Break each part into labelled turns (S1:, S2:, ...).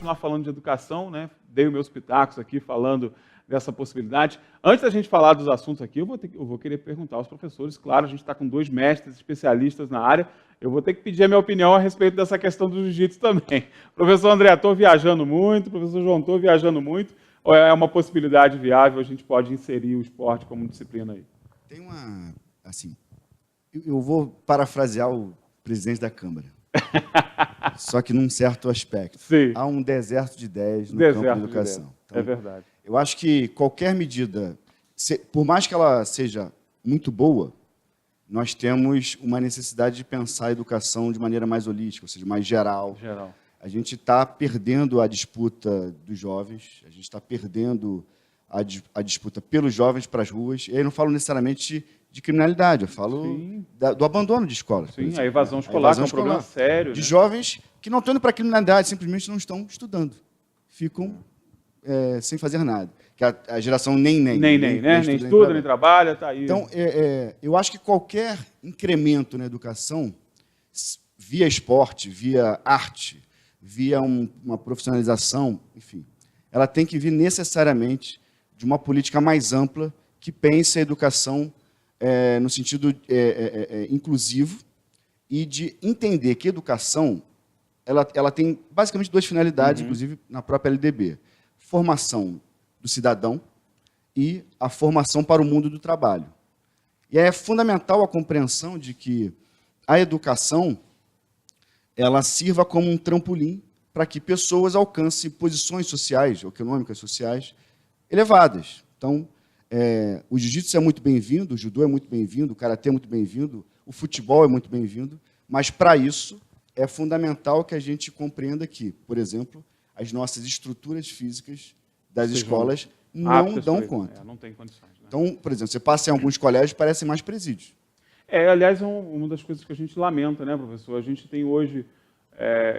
S1: continuar falando de educação, né? Dei os meus pitacos aqui falando dessa possibilidade. Antes da gente falar dos assuntos aqui, eu vou querer perguntar aos professores. Claro, a gente está com 2 mestres especialistas na área. Eu vou ter que pedir a minha opinião a respeito dessa questão do jiu-jitsu também. Professor André, estou viajando muito. Professor João, estou viajando muito. Ou é uma possibilidade viável, a gente pode inserir o esporte como disciplina aí?
S2: Tem uma... Assim, eu vou parafrasear o presidente da Câmara. Só que num certo aspecto.
S1: Sim.
S2: Há um deserto de ideias no campo da educação.
S1: Então, é verdade.
S2: Eu acho que qualquer medida, por mais que ela seja muito boa, nós temos uma necessidade de pensar a educação de maneira mais holística, ou seja, mais geral. A gente está perdendo a disputa dos jovens, a gente está perdendo a disputa pelos jovens para as ruas. E aí não falo necessariamente de criminalidade, eu falo do abandono de escolas.
S1: Sim, a evasão escolar, que é um problema sério.
S2: De jovens que não estão indo para a criminalidade, simplesmente não estão estudando. Ficam sem fazer nada. Que é a geração nem, né?
S1: Nem estuda, nem trabalha, está aí.
S2: Então, eu acho que qualquer incremento na educação, via esporte, via arte, via uma profissionalização, enfim, ela tem que vir necessariamente de uma política mais ampla que pense a educação no sentido inclusivo e de entender que a educação ela tem basicamente 2 finalidades, inclusive na própria LDB. Formação do cidadão e a formação para o mundo do trabalho. E é fundamental a compreensão de que a educação ela sirva como um trampolim para que pessoas alcancem posições sociais, econômicas, sociais, elevadas. Então, o jiu-jitsu é muito bem-vindo, o judô é muito bem-vindo, o karatê é muito bem-vindo, o futebol é muito bem-vindo, mas, para isso, é fundamental que a gente compreenda que, por exemplo, as nossas estruturas físicas das escolas não dão conta.
S1: Não tem condições. Né?
S2: Então, por exemplo, você passa em alguns colégios, parecem mais presídios.
S1: Aliás, uma das coisas que a gente lamenta, né, professor? A gente tem hoje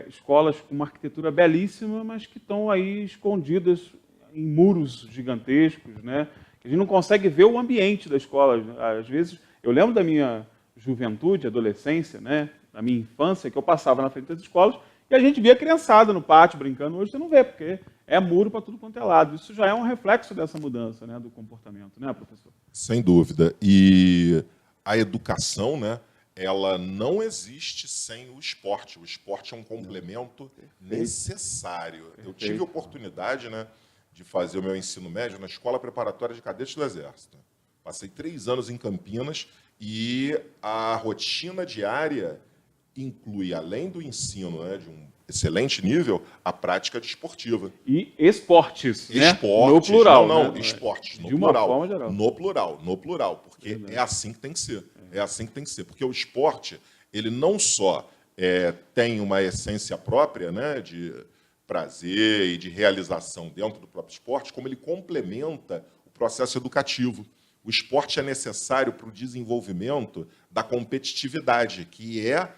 S1: escolas com uma arquitetura belíssima, mas que estão aí escondidas em muros gigantescos, né? A gente não consegue ver o ambiente da escola. Às vezes, eu lembro da minha juventude, adolescência, né, da minha infância, que eu passava na frente das escolas e a gente via criançada no pátio brincando. Hoje você não vê, porque é muro para tudo quanto é lado. Isso já é um reflexo dessa mudança, né, do comportamento, né, professor?
S3: Sem dúvida. E a educação, né, ela não existe sem o esporte. O esporte é um complemento necessário. Eu tive a oportunidade, né, de fazer o meu ensino médio na Escola Preparatória de Cadetes do Exército. Passei 3 anos em Campinas e a rotina diária inclui, além do ensino, né, de um excelente nível, a prática desportiva.
S1: E esportes, né?
S3: Esportes,
S1: no plural.
S3: Não,
S1: né?
S3: esportes, no
S1: de uma
S3: plural.
S1: Forma geral.
S3: No plural, porque é assim que tem que ser. É assim que tem que ser. Porque o esporte, ele não só tem uma essência própria, né, de prazer e de realização dentro do próprio esporte, como ele complementa o processo educativo. O esporte é necessário para o desenvolvimento da competitividade, que é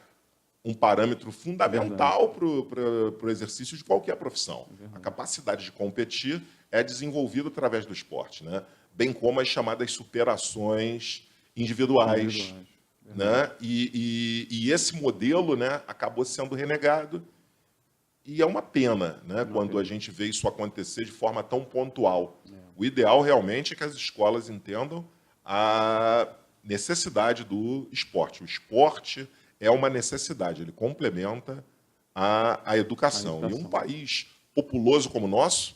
S3: um parâmetro fundamental para o exercício de qualquer profissão. A capacidade de competir é desenvolvida através do esporte, né? Bem como as chamadas superações individuais. Né? E esse modelo, né, acabou sendo renegado. E é uma pena, né, quando a gente vê isso acontecer de forma tão pontual. O ideal realmente é que as escolas entendam a necessidade do esporte. O esporte é uma necessidade, ele complementa a educação. E um país populoso como o nosso,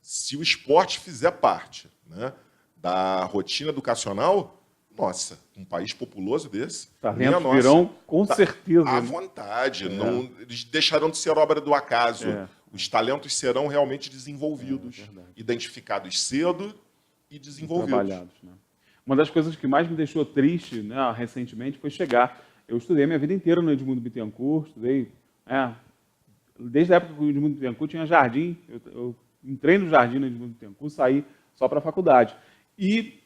S3: se o esporte fizer parte, né, da rotina educacional, nossa, um país populoso desse...
S1: Talentos virão com certeza.
S3: À vontade. Não, eles deixarão de ser obra do acaso. Os talentos serão realmente desenvolvidos, identificados cedo e desenvolvidos.
S1: Trabalhados, né? Uma das coisas que mais me deixou triste, né, recentemente foi chegar... Eu estudei a minha vida inteira no Edmundo Bittencourt, estudei... desde a época que o Edmundo Bittencourt tinha jardim, eu entrei no jardim no Edmundo Bittencourt, saí só para a faculdade. E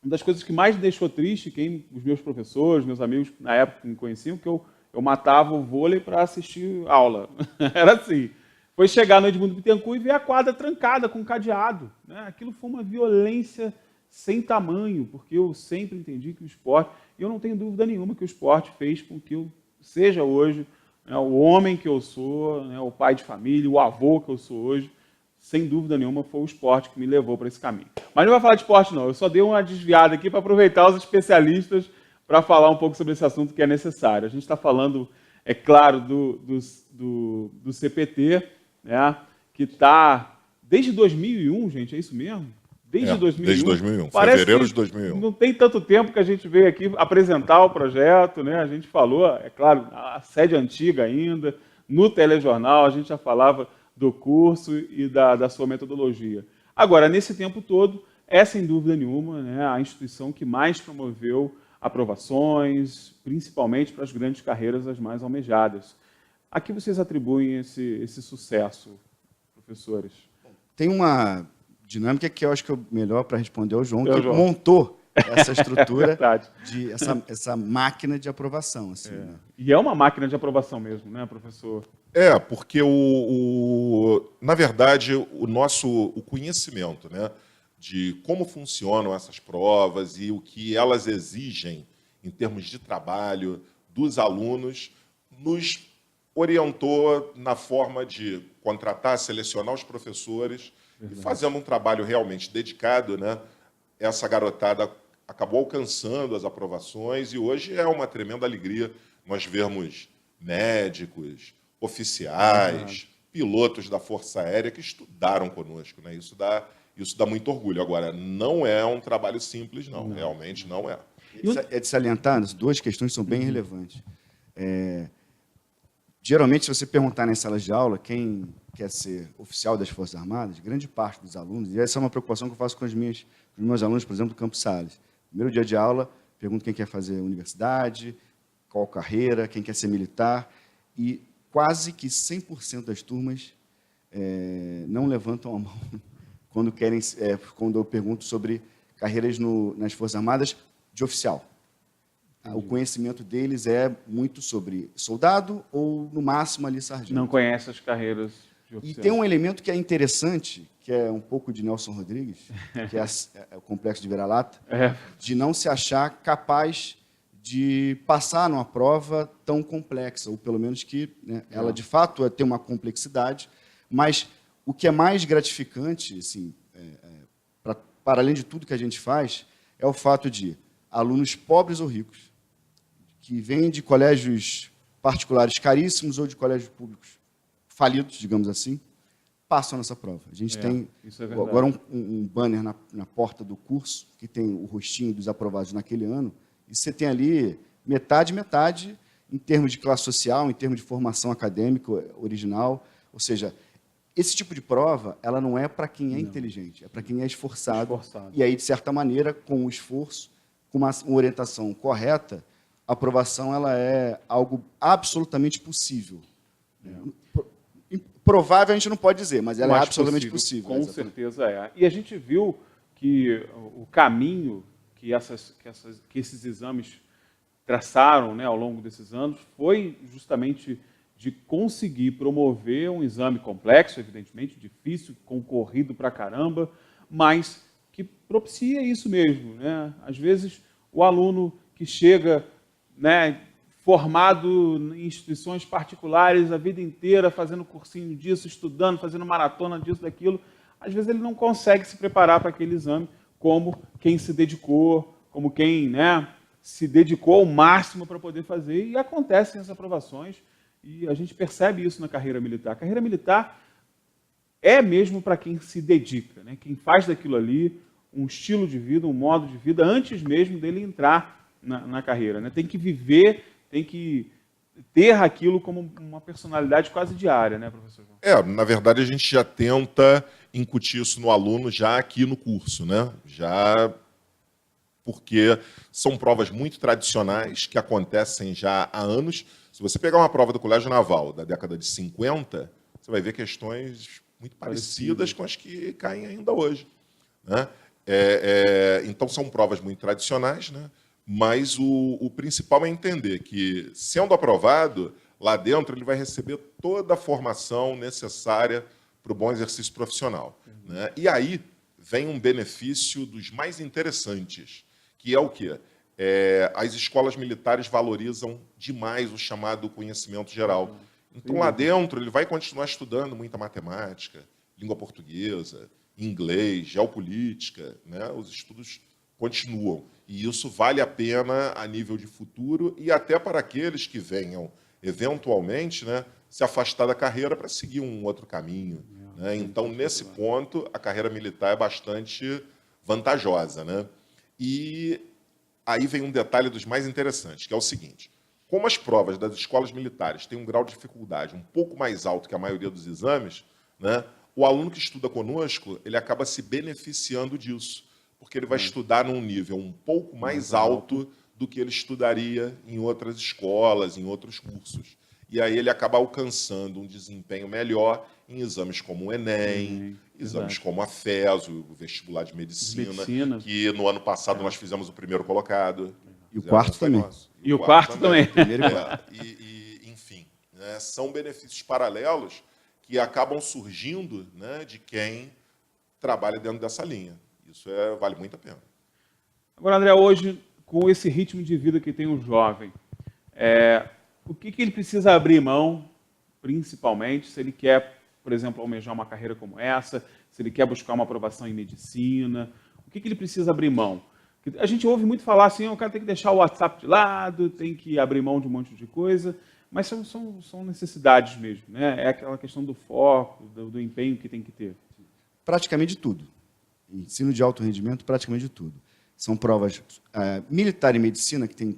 S1: uma das coisas que mais me deixou triste, os meus professores, meus amigos, na época que me conheciam, que eu matava o vôlei para assistir aula. Era assim. Foi chegar no Edmundo Bittencourt e ver a quadra trancada, com cadeado. Né? Aquilo foi uma violência sem tamanho, porque eu sempre entendi que o esporte... E eu não tenho dúvida nenhuma que o esporte fez com que eu seja hoje né, o homem que eu sou, né, o pai de família, o avô que eu sou hoje, sem dúvida nenhuma, foi o esporte que me levou para esse caminho. Mas não vai falar de esporte, não. Eu só dei uma desviada aqui para aproveitar os especialistas para falar um pouco sobre esse assunto que é necessário. A gente está falando, é claro, do CPT, né, que está desde 2001, gente, é isso mesmo? Desde 2001.
S3: Desde 2001,
S1: Parece
S3: fevereiro
S1: que
S3: de 2001.
S1: não tem tanto tempo que a gente veio aqui apresentar o projeto, né? A gente falou, é claro, a sede antiga ainda, no telejornal, a gente já falava do curso e da sua metodologia. Agora, nesse tempo todo, é sem dúvida nenhuma, né, a instituição que mais promoveu aprovações, principalmente para as grandes carreiras, as mais almejadas. A que vocês atribuem esse sucesso, professores?
S2: Tem uma dinâmica que eu acho que é o melhor para responder ao João,
S1: É o
S2: que
S1: João.
S2: montou essa estrutura,
S1: Verdade.
S2: de essa máquina de aprovação. Assim, né?
S1: E é uma máquina de aprovação mesmo, né, professor?
S3: Porque na verdade o conhecimento, né, de como funcionam essas provas e o que elas exigem em termos de trabalho dos alunos nos orientou na forma de contratar, selecionar os professores e fazendo um trabalho realmente dedicado, né, essa garotada acabou alcançando as aprovações e hoje é uma tremenda alegria nós vermos médicos, oficiais, pilotos da Força Aérea que estudaram conosco, né? Isso dá muito orgulho. Agora, não é um trabalho simples, não. Realmente não é.
S2: É de salientar, as duas questões são bem relevantes. Geralmente, se você perguntar nas salas de aula quem quer ser oficial das Forças Armadas, grande parte dos alunos, e essa é uma preocupação que eu faço com os meus alunos, por exemplo, do Campus Sales. Primeiro dia de aula, pergunto quem quer fazer universidade, qual carreira, quem quer ser militar, e quase que 100% das turmas não levantam a mão quando eu pergunto sobre carreiras nas Forças Armadas de oficial. O conhecimento deles é muito sobre soldado ou, no máximo, ali sargento.
S1: Não conhece as carreiras de
S2: E
S1: oficial.
S2: tem um elemento que é interessante, que é um pouco de Nelson Rodrigues, que é o complexo de vira-lata, de não se achar capaz de passar numa prova tão complexa, ou pelo menos que, né, ela, de fato, tem uma complexidade, mas o que é mais gratificante, assim, para além de tudo que a gente faz, é o fato de alunos pobres ou ricos, que vêm de colégios particulares caríssimos ou de colégios públicos falidos, digamos assim, passam nessa prova. A gente tem agora um banner na porta do curso, que tem o rostinho dos aprovados naquele ano, e você tem ali metade, em termos de classe social, em termos de formação acadêmica original. Ou seja, esse tipo de prova, ela não é para quem é inteligente, é para quem é esforçado. E aí, de certa maneira, com o esforço, com uma orientação correta, a aprovação ela é algo absolutamente possível. Provável a gente não pode dizer, mas ela é absolutamente possível.
S1: Com certeza é. E a gente viu que o caminho que esses exames traçaram, né, ao longo desses anos foi justamente de conseguir promover um exame complexo, evidentemente, difícil, concorrido pra caramba, mas que propicia isso mesmo, né? Às vezes, o aluno que chega, né, formado em instituições particulares a vida inteira, fazendo cursinho disso, estudando, fazendo maratona disso, daquilo, às vezes ele não consegue se preparar para aquele exame como quem se dedicou, como quem, né, se dedicou ao máximo para poder fazer, e acontecem as aprovações, e a gente percebe isso na carreira militar. A carreira militar é mesmo para quem se dedica, né, quem faz daquilo ali um estilo de vida, um modo de vida, antes mesmo dele entrar na carreira, né? Tem que viver, tem que ter aquilo como uma personalidade quase diária, né, professor João?
S3: Na verdade, a gente já tenta incutir isso no aluno já aqui no curso, né? Já porque são provas muito tradicionais que acontecem já há anos. Se você pegar uma prova do Colégio Naval da década de 50, você vai ver questões muito parecidas com as que caem ainda hoje, né? Então, são provas muito tradicionais, né? Mas o principal é entender que, sendo aprovado, lá dentro ele vai receber toda a formação necessária para o bom exercício profissional, né? E aí vem um benefício dos mais interessantes, que é o quê? as escolas militares valorizam demais o chamado conhecimento geral. Então, lá dentro, ele vai continuar estudando muita matemática, língua portuguesa, inglês, geopolítica, né? Os estudos continuam. E isso vale a pena a nível de futuro e até para aqueles que venham, eventualmente, né, se afastar da carreira para seguir um outro caminho. Né? Então, nesse ponto, a carreira militar é bastante vantajosa. Né? E aí vem um detalhe dos mais interessantes, que é o seguinte. Como as provas das escolas militares têm um grau de dificuldade um pouco mais alto que a maioria dos exames, né, o aluno que estuda conosco, ele acaba se beneficiando disso, porque ele vai estudar num nível um pouco mais alto do que ele estudaria em outras escolas, em outros cursos. E aí ele acaba alcançando um desempenho melhor em exames como o Enem, exames como a FES, o vestibular de medicina, que no ano passado nós fizemos o primeiro colocado.
S2: E o quarto também.
S1: E o quarto também.
S3: Enfim, né, são benefícios paralelos que acabam surgindo, né, de quem trabalha dentro dessa linha. Isso vale muito a pena.
S1: Agora, André, hoje, com esse ritmo de vida que tem o jovem, o que ele precisa abrir mão, principalmente, se ele quer, por exemplo, almejar uma carreira como essa, se ele quer buscar uma aprovação em medicina, o que ele precisa abrir mão? A gente ouve muito falar assim, o cara tem que deixar o WhatsApp de lado, tem que abrir mão de um monte de coisa, mas são necessidades mesmo, né? É aquela questão do foco, do empenho que tem que ter.
S2: Praticamente de tudo. Ensino de alto rendimento, praticamente de tudo. São provas militar e medicina que tem,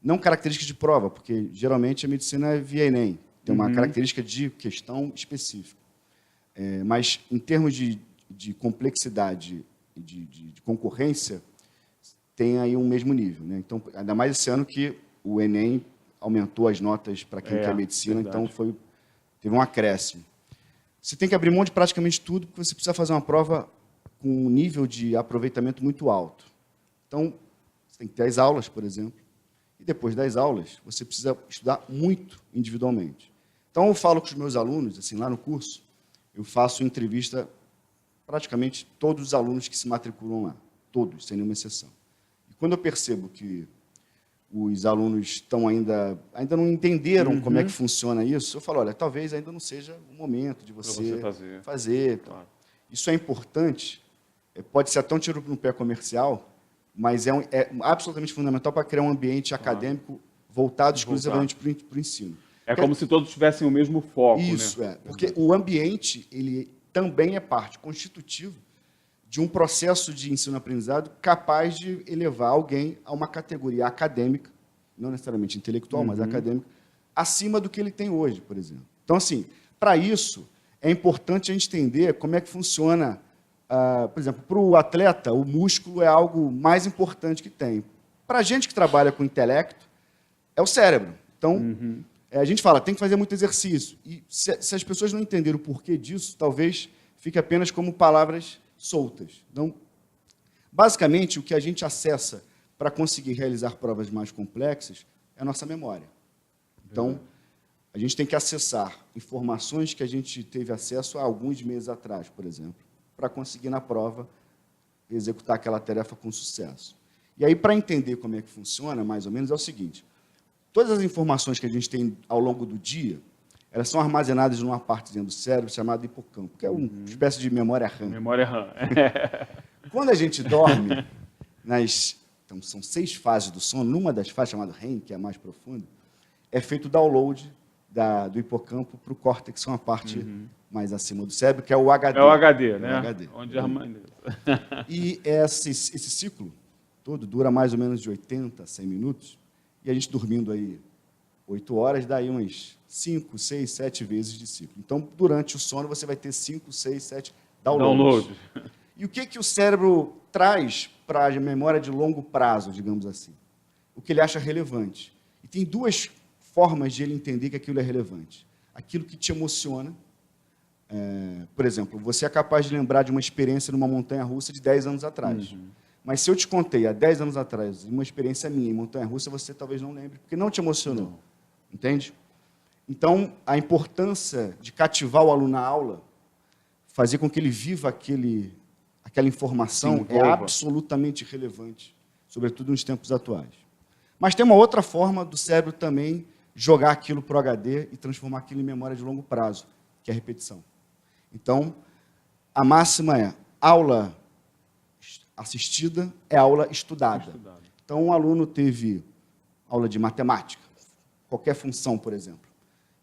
S2: não características de prova, porque geralmente a medicina é via Enem, tem uma característica de questão específica. Mas em termos de complexidade e de concorrência, tem aí um mesmo nível. Né? Então, ainda mais esse ano que o Enem aumentou as notas para quem quer medicina, verdade. Então teve um acréscimo. Você tem que abrir mão de praticamente tudo, porque você precisa fazer uma prova com um nível de aproveitamento muito alto. Então, você tem que ter as aulas, por exemplo, e depois das aulas, você precisa estudar muito individualmente. Então, eu falo com os meus alunos, assim, lá no curso, eu faço entrevista praticamente todos os alunos que se matriculam lá, todos, sem nenhuma exceção. E quando eu percebo que os alunos estão ainda não entenderam como é que funciona isso, eu falo, olha, talvez ainda não seja o momento de você fazer. Claro. Isso é importante, pode ser até um tiro no pé comercial, mas é absolutamente fundamental para criar um ambiente acadêmico voltado exclusivamente para o ensino.
S1: Como se todos tivessem o mesmo foco.
S2: Isso,
S1: né?
S2: Porque o ambiente ele também é parte constitutiva de um processo de ensino-aprendizado capaz de elevar alguém a uma categoria acadêmica, não necessariamente intelectual, mas acadêmica, acima do que ele tem hoje, por exemplo. Então, assim, para isso, é importante a gente entender como é que funciona. Por exemplo, para o atleta, o músculo é algo mais importante que tem. Para a gente que trabalha com intelecto, é o cérebro. Então, a gente fala, tem que fazer muito exercício. E se as pessoas não entenderem o porquê disso, talvez fique apenas como palavras soltas. Então, basicamente, o que a gente acessa para conseguir realizar provas mais complexas é a nossa memória. Então, a gente tem que acessar informações que a gente teve acesso há alguns meses atrás, por exemplo, para conseguir, na prova, executar aquela tarefa com sucesso. E aí, para entender como é que funciona, mais ou menos, é o seguinte. Todas as informações que a gente tem ao longo do dia, elas são armazenadas numa partezinha do cérebro chamada hipocampo, que é uma espécie de memória RAM.
S1: Memória RAM.
S2: Quando a gente dorme, então, são 6 fases do sono, numa das fases, chamada REM, que é a mais profunda, é feito o download do hipocampo para o córtex, que é uma parte mais acima do cérebro, que é o HD.
S1: É o HD, né?
S2: O HD.
S1: Onde armazena.
S2: E esse ciclo todo dura mais ou menos de 80 a 100 minutos, e a gente dormindo aí 8 horas, dá aí umas 5, 6, 7 vezes de ciclo. Então, durante o sono, você vai ter 5, 6, 7 downloads. E o que o cérebro traz para a memória de longo prazo, digamos assim? O que ele acha relevante. E tem 2 formas de ele entender que aquilo é relevante. Aquilo que te emociona. Por exemplo, você é capaz de lembrar de uma experiência numa montanha-russa de 10 anos atrás. Mas se eu te contei há 10 anos atrás uma experiência minha em montanha-russa, você talvez não lembre, porque não te emocionou. Não. Entende? Então, a importância de cativar o aluno na aula, fazer com que ele viva aquela informação, é absolutamente relevante, sobretudo nos tempos atuais. Mas tem uma outra forma do cérebro também jogar aquilo para o HD e transformar aquilo em memória de longo prazo, que é a repetição. Então, a máxima é aula assistida é aula estudada. Então, um aluno teve aula de matemática, qualquer função, por exemplo.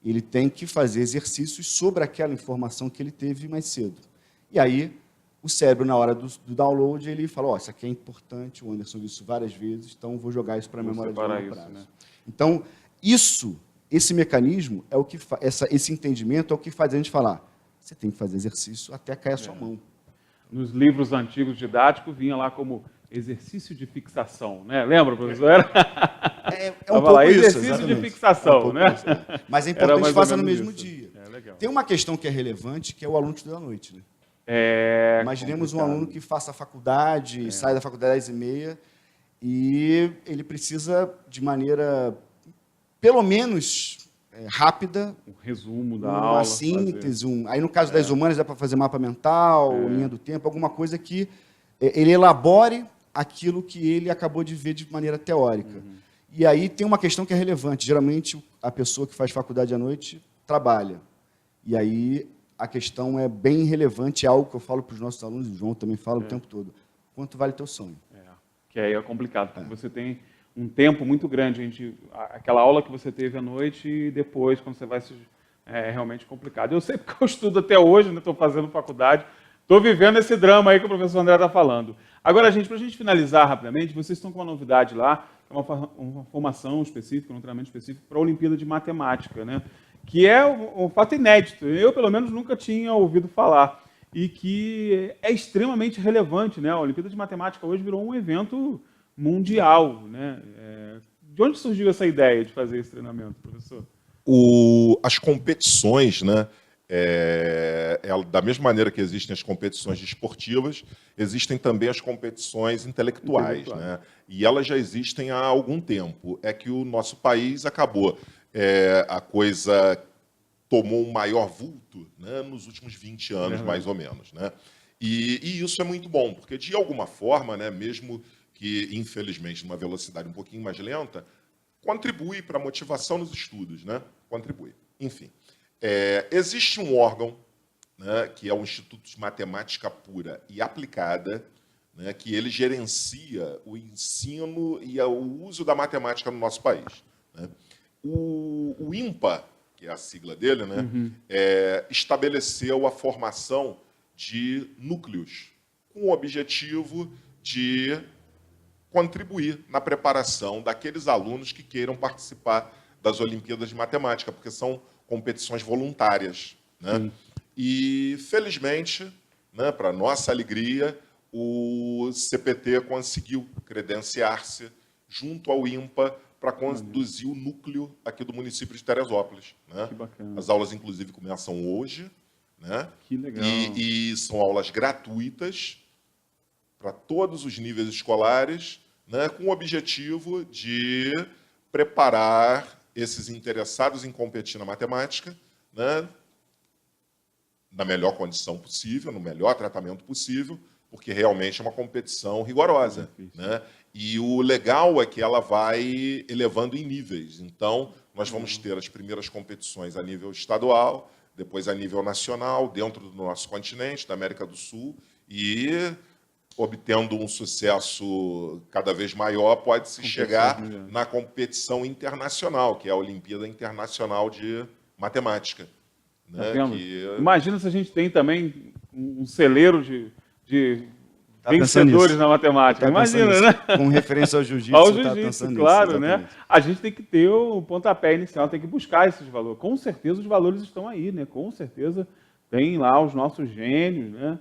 S2: Ele tem que fazer exercícios sobre aquela informação que ele teve mais cedo. E aí, o cérebro, na hora do download, ele fala, isso aqui é importante, o Anderson viu isso várias vezes, então vou jogar isso para a memória de longo prazo. Né? Então, esse mecanismo, é o que esse entendimento é o que faz a gente falar, você tem que fazer exercício até cair a sua mão.
S1: Nos livros antigos didáticos, vinha lá como exercício de fixação, né? Lembra, professor?
S2: É um pouco isso,
S1: exercício de fixação, né?
S2: Isso, Mas é importante que faça no mesmo dia.
S1: Legal.
S2: Tem uma questão que é relevante, que é o aluno que estuda à noite, né? Imaginemos um aluno que faça a faculdade, sai da faculdade às 10h30, e ele precisa, de maneira, pelo menos, rápida,
S1: um resumo da aula,
S2: uma síntese. Aí, no caso das humanas, dá para fazer mapa mental, linha do tempo, alguma coisa que ele elabore aquilo que ele acabou de ver de maneira teórica. E aí tem uma questão que é relevante. Geralmente, a pessoa que faz faculdade à noite trabalha. E aí a questão é bem relevante, é algo que eu falo para os nossos alunos, o João também fala o tempo todo. Quanto vale teu sonho?
S1: Que aí é complicado, porque você tem um tempo muito grande, aquela aula que você teve à noite e depois, quando você vai é realmente complicado. Eu sei porque eu estudo até hoje, estou fazendo faculdade, estou vivendo esse drama aí que o professor André está falando. Agora, para a gente finalizar rapidamente, vocês estão com uma novidade lá, uma formação específica, um treinamento específico para a Olimpíada de Matemática, né? Que é um fato inédito. Eu, pelo menos, nunca tinha ouvido falar. E que é extremamente relevante, né? A Olimpíada de Matemática hoje virou um evento mundial, né? De onde surgiu essa ideia de fazer esse treinamento, professor?
S3: As competições, né? Da mesma maneira que existem as competições esportivas, existem também as competições intelectuais, né? E elas já existem há algum tempo. É que o nosso país acabou, a coisa tomou um maior vulto, né, nos últimos 20 anos, mais ou menos, né? E isso é muito bom, porque, de alguma forma, né, mesmo que, infelizmente, numa velocidade um pouquinho mais lenta, contribui para a motivação nos estudos, né? Contribui. Enfim. Existe um órgão, né, que é o Instituto de Matemática Pura e Aplicada, né, que ele gerencia o ensino e o uso da matemática no nosso país, né? O INPA, que é a sigla dele, né, estabeleceu a formação de núcleos com o objetivo de contribuir na preparação daqueles alunos que queiram participar das Olimpíadas de Matemática, porque são competições voluntárias, né? E, felizmente, né, para nossa alegria, o CPT conseguiu credenciar-se junto ao INPA para conduzir o núcleo aqui do município de Teresópolis, né?
S1: Que bacana.
S3: As aulas, inclusive, começam hoje, né?
S1: Que legal.
S3: E são aulas gratuitas para todos os níveis escolares, né, com o objetivo de preparar esses interessados em competir na matemática, né, na melhor condição possível, no melhor tratamento possível, porque realmente é uma competição rigorosa, né? E o legal é que ela vai elevando em níveis. Então, nós vamos ter as primeiras competições a nível estadual, depois a nível nacional, dentro do nosso continente, da América do Sul, e, obtendo um sucesso cada vez maior, pode-se chegar na competição internacional, que é a Olimpíada Internacional de Matemática.
S1: Tá
S3: né?
S1: vendo?
S3: Que...
S1: Imagina se a gente tem também um celeiro de
S2: Tá
S1: vencedores na matemática. Imagina, né?
S2: Com referência ao jiu-jitsu.
S1: Ao jiu-jitsu, claro, né? A gente tem que ter o pontapé inicial, tem que buscar esses valores. Com certeza os valores estão aí, né? Com certeza tem lá os nossos gênios, né?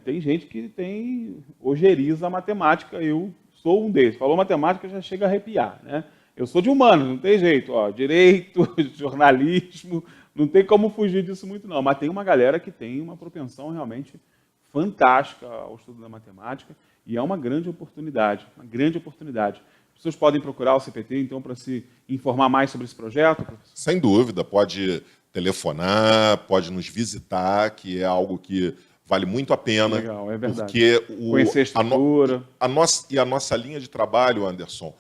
S1: Tem gente que ojeriza a matemática, eu sou um desses. Falou matemática, já chega a arrepiar, né? Eu sou de humanos, não tem jeito. Direito, jornalismo, não tem como fugir disso muito não. Mas tem uma galera que tem uma propensão realmente fantástica ao estudo da matemática e é uma grande oportunidade, uma grande oportunidade. As pessoas podem procurar o CPT, então, para se informar mais sobre esse projeto? Professor?
S3: Sem dúvida, pode telefonar, pode nos visitar, que é algo que vale muito a pena.
S1: Legal, é verdade.
S3: Porque
S1: conhecer a estrutura.
S3: A nossa linha de trabalho, Anderson,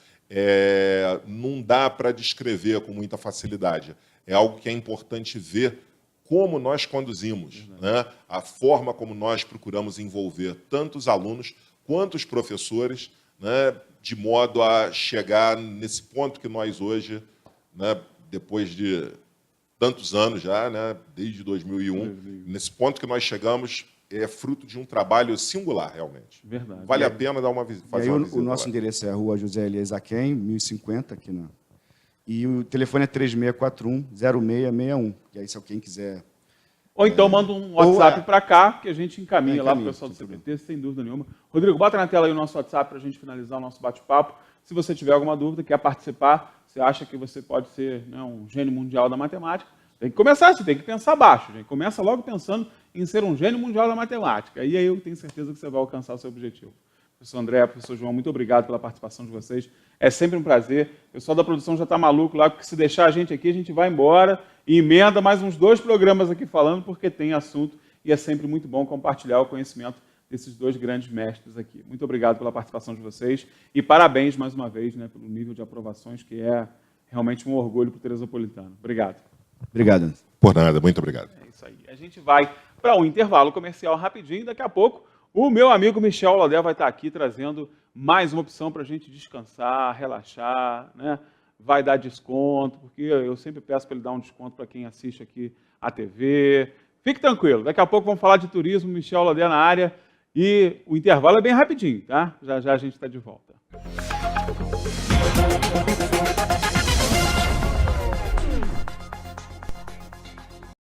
S3: não dá para descrever com muita facilidade. É algo que é importante ver como nós conduzimos, né? A forma como nós procuramos envolver tanto os alunos quanto os professores, né? De modo a chegar nesse ponto que nós hoje, né? Depois de tantos anos já, né? Desde 2001, nesse ponto que nós chegamos, é fruto de um trabalho singular, realmente.
S1: Verdade.
S3: Vale a pena dar uma visita. Fazer uma visita
S2: o nosso
S3: lá.
S2: endereço é a Rua José Elias Aquém, 1050, aqui na... E o telefone é 3641-0661, que aí se alguém quiser...
S1: Ou então manda um WhatsApp para cá, que a gente encaminha lá para o pessoal do
S2: sem
S1: CPT, sem dúvida nenhuma. Rodrigo, bota na tela aí o nosso WhatsApp para a gente finalizar o nosso bate-papo. Se você tiver alguma dúvida, quer participar, você acha que você pode ser, né, um gênio mundial da matemática, tem que começar, você tem que pensar baixo. Gente. Começa logo pensando em ser um gênio mundial da matemática. E aí eu tenho certeza que você vai alcançar o seu objetivo. Professor André, professor João, muito obrigado pela participação de vocês. É sempre um prazer. O pessoal da produção já está maluco lá, porque se deixar a gente aqui, a gente vai embora e emenda mais uns 2 programas aqui falando, porque tem assunto e é sempre muito bom compartilhar o conhecimento desses 2 grandes mestres aqui. Muito obrigado pela participação de vocês e parabéns mais uma vez, né, pelo nível de aprovações, que é realmente um orgulho para o Teresopolitano. Obrigado.
S2: Obrigado.
S3: Por nada, muito obrigado.
S1: É isso aí. A gente vai para um intervalo comercial rapidinho. Daqui a pouco, o meu amigo Michel Lodé vai estar aqui trazendo mais uma opção para a gente descansar, relaxar, né? Vai dar desconto, porque eu sempre peço para ele dar um desconto para quem assiste aqui a TV. Fique tranquilo. Daqui a pouco vamos falar de turismo, Michel Lodé na área. E o intervalo é bem rapidinho, tá? Já já a gente está de volta.